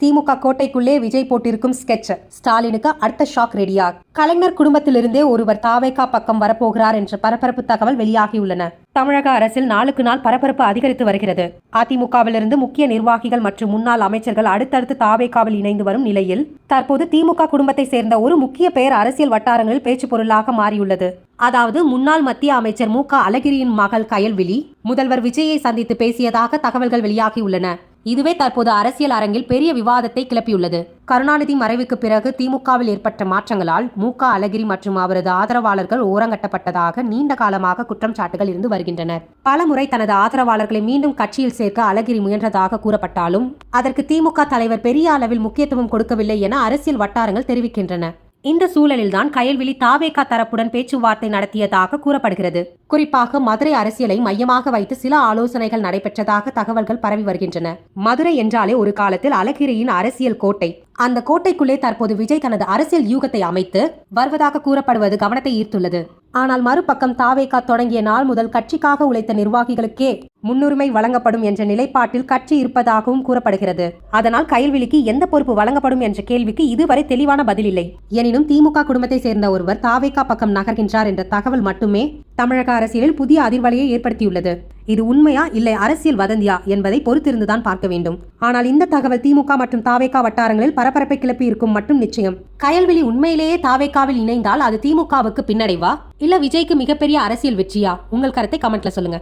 திமுக கோட்டைக்குள்ளே விஜய் போட்டிருக்கும் ஸ்கெட்ச். ஸ்டாலினுக்கு அடுத்த ஷாக் ரெடியா? கலைஞர் குடும்பத்திலிருந்தே ஒருவர் தாவேகா பக்கம் வரப்போகிறார் என்ற பரபரப்பு தகவல் வெளியாகியுள்ளன. தமிழக அரசில் நாளுக்கு நாள் பரபரப்பு அதிகரித்து வருகிறது. அதிமுகவிலிருந்து முக்கிய நிர்வாகிகள் மற்றும் முன்னாள் அமைச்சர்கள் அடுத்தடுத்து தாவேகாவில் இணைந்து வரும் நிலையில் தற்போது திமுக குடும்பத்தை சேர்ந்த ஒரு முக்கிய பெயர் அரசியல் வட்டாரங்களில் பேச்சு பொருளாக மாறியுள்ளது. அதாவது முன்னாள் மத்திய அமைச்சர் மு.க. அழகிரியின் மகள் கயல்விழி முதல்வர் விஜயை சந்தித்து பேசியதாக தகவல்கள் வெளியாகியுள்ளன. இதுவே தற்போது அரசியல் அரங்கில் பெரிய விவாதத்தை கிளப்பியுள்ளது. கருணாநிதி மறைவுக்கு பிறகு திமுகவில் ஏற்பட்ட மாற்றங்களால் மு.க. அழகிரி மற்றும் அவரது ஆதரவாளர்கள் ஓரங்கட்டப்பட்டதாக நீண்ட காலமாக குற்றச்சாட்டுகள் இருந்து வருகின்றனர். பலமுறை தனது ஆதரவாளர்களை மீண்டும் கட்சியில் சேர்க்க அழகிரி முயன்றதாக கூறப்பட்டாலும் அதற்கு திமுக தலைவர் பெரிய அளவில் முக்கியத்துவம் கொடுக்கவில்லை என அரசியல் வட்டாரங்கள் தெரிவிக்கின்றன. இந்த சூழலில்தான் கயல்விழி தாவேகா தரப்புடன் பேச்சுவார்த்தை நடத்தியதாக கூறப்படுகிறது. குறிப்பாக மதுரை அரசியலை மையமாக வைத்து சில ஆலோசனைகள் நடைபெற்றதாக தகவல்கள் பரவி வருகின்றன. மதுரை என்றாலே ஒரு காலத்தில் அழகிரியின் அரசியல் கோட்டை. அந்த கோட்டைக்குள்ளே தற்போது விஜய் தனது அரசியல் யூகத்தை அமைத்து வருவதாக கூறப்படுவது கவனத்தை ஈர்த்துள்ளது. ஆனால் மறுபக்கம் தாவேகா தொடங்கிய நாள் முதல் கட்சிக்காக உழைத்த நிர்வாகிகளுக்கே முன்னுரிமை வழங்கப்படும் என்ற நிலைப்பாட்டில் கட்சி இருப்பதாகவும் கூறப்படுகிறது. அதனால் கயல்விழிக்கு எந்த பொறுப்பு வழங்கப்படும் என்ற கேள்விக்கு இதுவரை தெளிவான பதில் இல்லை. எனினும் திமுக குடும்பத்தை சேர்ந்த ஒருவர் தாவேகா பக்கம் நகர்கின்றார் என்ற தகவல் மட்டுமே தமிழக அரசியலில் புதிய அதிர்வலையை ஏற்படுத்தியுள்ளது. இது உண்மையா இல்லை அரசியல் வதந்தியா என்பதை பொறுத்திருந்துதான் பார்க்க வேண்டும். ஆனால் இந்த தகவல் திமுக மற்றும் தாவேகா வட்டாரங்களில் பரபரப்பை கிளப்பி இருக்கும் மட்டும் நிச்சயம். கயல்விழி உண்மையிலேயே தாவேகாவில் இணைந்தால் அது திமுகவுக்கு பின்னடைவா இல்ல விஜய்க்கு மிகப்பெரிய அரசியல் வெற்றியா? உங்கள் கருத்தை கமெண்ட்ல சொல்லுங்க.